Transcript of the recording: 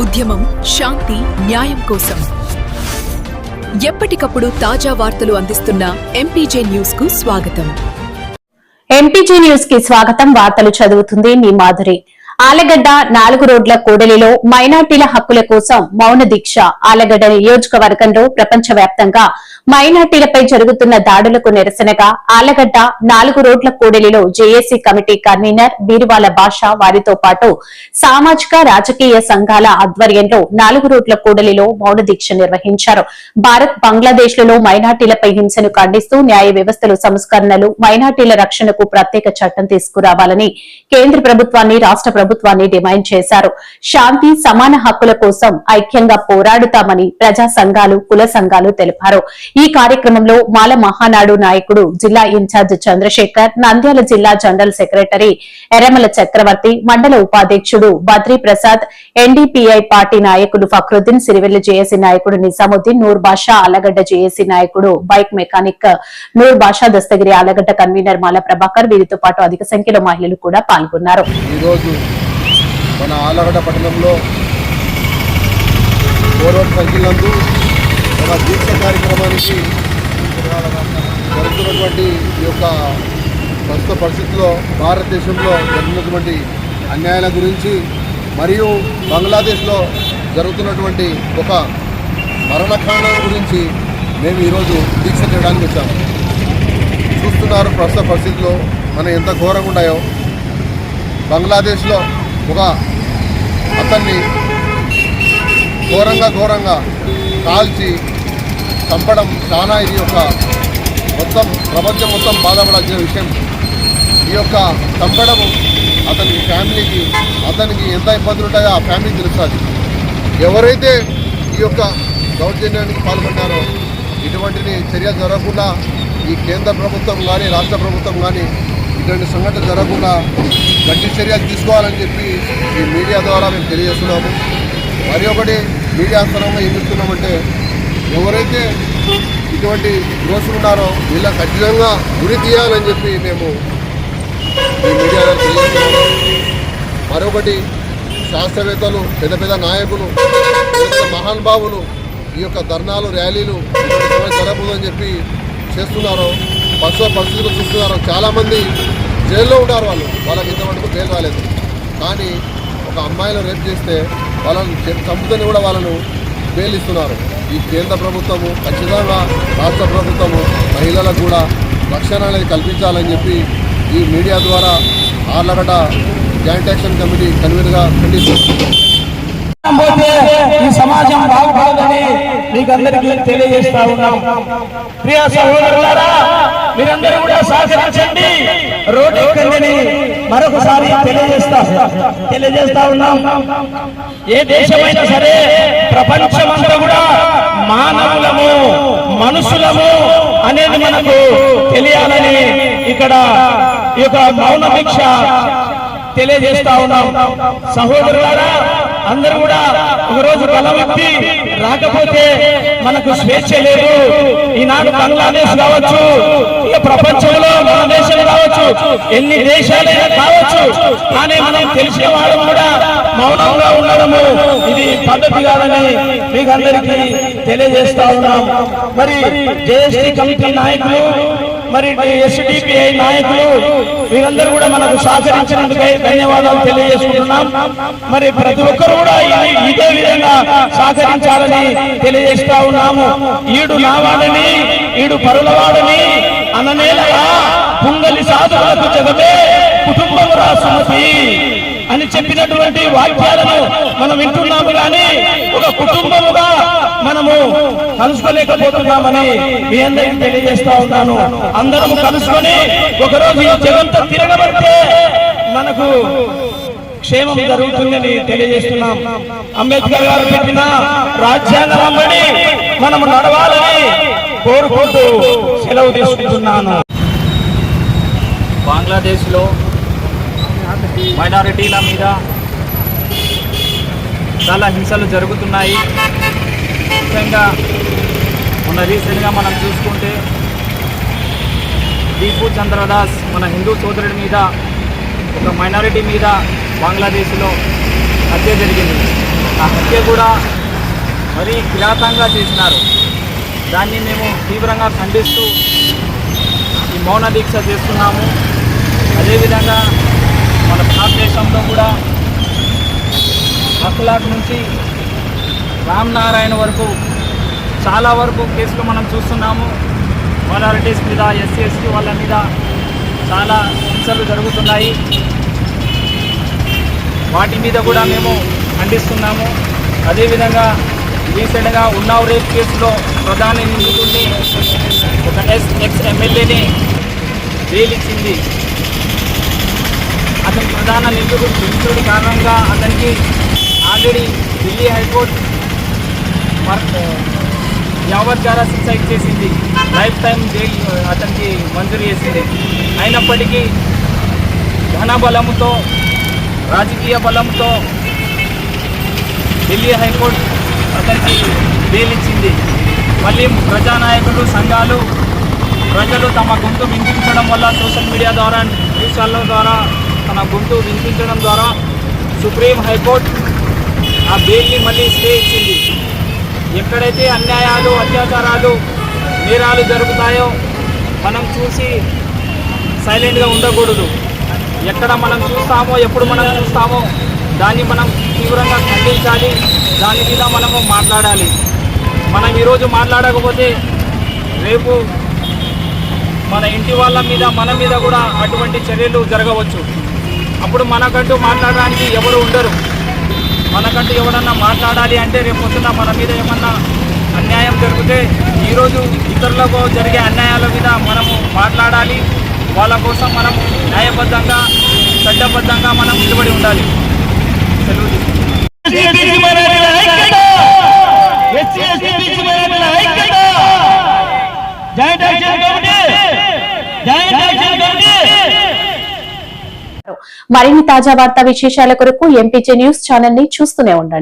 ఉద్యమం శాంతి న్యాయం కోసం ఎప్పటికప్పుడు తాజా వార్తలు అందిస్తున్న ఎంపీజే న్యూస్ కు స్వాగతం. ఎంపీజే న్యూస్ కి స్వాగతం. వార్తలు చదువుతుంది మీ మాధురి. ఆలగడ్డ 4 రోడ్ల కూడలిలో మైనార్టీల హక్కుల కోసం మౌన దీక్ష. ఆలగడ్డ నియోజకవర్గంలో ప్రపంచవ్యాప్తంగా మైనార్టీలపై జరుగుతున్న దాడులకు నిరసనగా ఆలగడ్డ 4 రోడ్ల కూడలిలో జేఏసీ కమిటీ కన్వీనర్ బీరువాల భాష వారితో పాటు సామాజిక రాజకీయ సంఘాల ఆధ్వర్యంలో 4 రోడ్ల కూడలిలో మౌన దీక్ష నిర్వహించారు. భారత్ బంగ్లాదేశ్ లలో మైనార్టీలపై హింసను ఖండిస్తూ న్యాయ వ్యవస్థలు సంస్కరణలు, మైనార్టీల రక్షణకు ప్రత్యేక చట్టం తీసుకురావాలని కేంద్ర ప్రభుత్వాన్ని, రాష్ట్ర ప్రభుత్వాన్ని డిమాండ్ చేశారు. శాంతి, సమాన హక్కుల కోసం ఐక్యంగా పోరాడుతామని ప్రజా సంఘాలు, కుల సంఘాలు తెలిపారు. ఈ కార్యక్రమంలో మాల మహానాడు నాయకుడు, జిల్లా ఇన్ఛార్జ్ చంద్రశేఖర్, నంద్యాల జిల్లా జనరల్ సెక్రటరీ ఎర్రమల చక్రవర్తి, మండల ఉపాధ్యక్షుడు బద్రీ ప్రసాద్, ఎన్డీపీఐ పార్టీ నాయకులు ఫక్రుద్దీన్, సిరివెల్లి జేఏసీ నాయకుడు నిజాముద్దీన్, నూర్ బాషా, ఆలగడ్డ జేఏసీ నాయకుడు బైక్ మెకానిక్ నూర్ బాషా, దస్తగిరి ఆలగడ్డ కన్వీనర్ మాల ప్రభాకర్, వీరితో పాటు అధిక సంఖ్యలో మహిళలు కూడా పాల్గొన్నారు. మన ఆలగడ్డ పట్టణంలో కోరోడ్ సంఖ్యలందు ఒక దీక్ష కార్యక్రమానికి జరుగుతున్నటువంటి ఈ యొక్క ప్రస్తుత పరిస్థితుల్లో భారతదేశంలో జరిగినటువంటి అన్యాయాల గురించి మరియు బంగ్లాదేశ్లో జరుగుతున్నటువంటి ఒక మరణకాండ గురించి మేము ఈరోజు దీక్ష చేయడానికి వచ్చాము. చూస్తున్నారు ప్రస్తుత పరిస్థితుల్లో మనం ఎంత ఘోరంగా ఉన్నాయో. బంగ్లాదేశ్లో ఒక అతన్ని ఘోరంగా కాల్చి చంపడం చాలా ఇది ఒక ప్రపంచం మొత్తం బాధపడాల్సిన విషయం. ఈ యొక్క చంపడము అతని ఫ్యామిలీకి, అతనికి ఎంత ఇబ్బందులు ఉంటాయో ఆ ఫ్యామిలీకి తెలుస్తుంది. ఎవరైతే ఈ యొక్క దౌర్జన్యానికి పాల్పడ్డారో ఇటువంటిది చర్యలు జరగకుండా ఈ కేంద్ర ప్రభుత్వం కానీ, రాష్ట్ర ప్రభుత్వం కానీ ఇటువంటి సంఘటనలు జరగకుండా గట్టి చర్యలు తీసుకోవాలని చెప్పి ఈ మీడియా ద్వారా మేము తెలియజేస్తున్నాము. మరి ఒకటి మీడియా స్థలంగా ఏం చెప్తున్నామంటే, ఎవరైతే ఇటువంటి దోషులు ఉన్నారో వీళ్ళకి ఖచ్చితంగా గురి తీయాలని చెప్పి మేము ఈ మీడియా ద్వారా తెలియజేస్తున్నాము. మరొకటి శాస్త్రవేత్తలు, పెద్ద పెద్ద నాయకులు, పెద్ద మహానుభావులు ఈ యొక్క ధర్నాలు, ర్యాలీలు జరగబోదని చెప్పి చేస్తున్నారో ప్రస్తుత పరిస్థితులు చూస్తున్నారో. చాలామంది జైల్లో ఉన్నారు. వాళ్ళకి ఇంతవరకు బెయిల్ రాలేదు. కానీ ఒక అమ్మాయిలు రేప్ చేస్తే వాళ్ళను చంపుతని కూడా వాళ్ళను బెయిల్ ఇస్తున్నారు. ఈ కేంద్ర ప్రభుత్వము, ఖచ్చితంగా రాష్ట్ర ప్రభుత్వము మహిళలకు కూడా రక్షణ అనేది కల్పించాలని చెప్పి ఈ మీడియా ద్వారా ఆర్లగడ్డ జాయింట్ యాక్షన్ కమిటీ కన్వీనర్గా ఖండిస్తుంది. ఈ సమాజం బాగుపడదని మీకందరికీ తెలియజేస్తా ఉన్నాం. ప్రియ సహోదరులారా, మీరందరూ కూడా సహకరించండి. రోడ్డు ఎక్కండి మరొకసారి తెలియజేస్తా ఉన్నాం. ఏ దేశమైనా సరే ప్రపంచమంతా కూడా మానవులము, మనుషులము అనేది మనకు తెలియాలని ఇక్కడ ఈ యొక్క మౌన దీక్ష తెలియజేస్తా ఉన్నాం. సహోదరులారా, అందరూ కూడా ఒకరోజు బలవెత్తి రాకపోతే మనకు స్వేచ్ఛ లేదు. ఈనాడు బంగ్లాదేశ్ కావచ్చు, ఇక ప్రపంచంలో మన దేశం కావచ్చు, ఎన్ని దేశాలైనా కావచ్చు, కానీ మనం తెలిసిన వాడు కూడా మౌనంగా ఉండడము ఇది పద్ధతి కాదని మీకు అందరికీ తెలియజేస్తా ఉన్నాం. మరి జేఏసీ కమిటీ నాయకులు, మరి ఎస్డిపిఐ నాయకులు వీరందరూ కూడా మనకు సహకరించినందుకై ధన్యవాదాలు తెలియజేసుకుంటున్నాం. మరి ప్రతి ఒక్కరు కూడా ఇదే విధంగా సహకరించాలని తెలియజేస్తా ఉన్నాము. ఈడు నావాడని, ఈడు పరులవాడని అననేలగా పుంగలి సాధువులకు జగమే కుటుంబం రాసుమతి అని చెప్పినటువంటి వాక్యాలను మనం వింటున్నాము. కానీ ఒక కుటుంబముగా మనము కలుసుకోలేకపోతున్నామని మీ అందరికీ తెలియజేస్తా ఉన్నాను. అందరము కలుసుకొని ఒకరోజు ఈ జగంతా తిరగబడితే మనకు క్షేమం జరుగుతుందని తెలియజేస్తున్నాం. అంబేద్కర్ గారు పెట్టిన రాజ్యాంగం వెంబడి మనము నడవాలని కోరుకుంటూ సెలవు తీసుకుంటున్నాను. బంగ్లాదేశ్లో మైనారిటీల మీద చాలా హింసలు జరుగుతున్నాయి. ముఖ్యంగా మొన్న రీసెంట్గా మనం చూసుకుంటే దీపు చంద్రదాస్ మన హిందూ సోదరుడి మీద, ఒక మైనారిటీ మీద బంగ్లాదేశ్లో హత్య జరిగింది. ఆ హత్య కూడా మరీ కిరాతంగా చేసినారు. దాన్ని మేము తీవ్రంగా ఖండిస్తూ ఈ మౌన దీక్ష చేస్తున్నాము. అదేవిధంగా మన భారతదేశంలో కూడా అఖలాక్ నుంచి రామ్ నారాయణ వరకు చాలా వరకు కేసులు మనం చూస్తున్నాము. మైనారిటీస్ మీద, ఎస్సీ ఎస్టీ వాళ్ళ మీద చాలా హింసలు జరుగుతున్నాయి. వాటి మీద కూడా మేము ఖండిస్తున్నాము. అదేవిధంగా రీసెంట్గా ఉన్నావ్ రేప్ కేసులో ప్రధాన నిందితుడిని ఒక ఎక్స్ ఎమ్మెల్యేని బెయిల్ ఇచ్చింది. అతని ప్రధాన నిందితుడి కారణంగా అతనికి ఆల్రెడీ ఢిల్లీ హైకోర్టు యావజ్జారా శిక్ష ఇచ్చేసింది. లైఫ్ టైం జైలు అతనికి మంజూరు చేసింది. అయినప్పటికీ ధన బలంతో, రాజకీయ బలంతో ఢిల్లీ హైకోర్టు అతనికి బెయిల్ ఇచ్చింది. మళ్ళీ ప్రజానాయకులు, సంఘాలు, ప్రజలు తమ గొంతు వినిపించడం వల్ల సోషల్ మీడియా ద్వారా, న్యూస్ ఛానళ్ళ ద్వారా తన గొంతు వినిపించడం ద్వారా సుప్రీం హైకోర్టు ఆ బెయిల్ని మళ్ళీ స్టే ఇచ్చింది. ఎక్కడైతే అన్యాయాలు, అత్యాచారాలు, నేరాలు జరుగుతాయో మనం చూసి సైలెంట్గా ఉండకూడదు. ఎక్కడ మనం చూస్తామో, ఎప్పుడు మనం చూస్తామో దాన్ని మనం తీవ్రంగా ఖండించాలి. దాని మీద మనము మాట్లాడాలి. మనం ఈరోజు మాట్లాడకపోతే రేపు మన ఇంటి వాళ్ళ మీద, మన మీద కూడా అటువంటి చర్యలు జరగవచ్చు. అప్పుడు మనకంటూ మాట్లాడడానికి ఎవరు ఉండరు. మనకంటూ ఎవరన్నా మాట్లాడాలి అంటే రేపు పొద్దున మన మీద ఏమన్నా అన్యాయం జరిగితే ఈరోజు ఇతరులకు జరిగే అన్యాయాల మీద మనము మాట్లాడాలి. వాళ్ళ కోసం మనం న్యాయబద్ధంగా, చట్టబద్ధంగా మనం నిలబడి ఉండాలి. సెలవు మరిన్ని తాజా వార్తా విశేషాల కొరకు ఎంపీజే న్యూస్ ఛానల్ ని చూస్తూనే ఉండండి.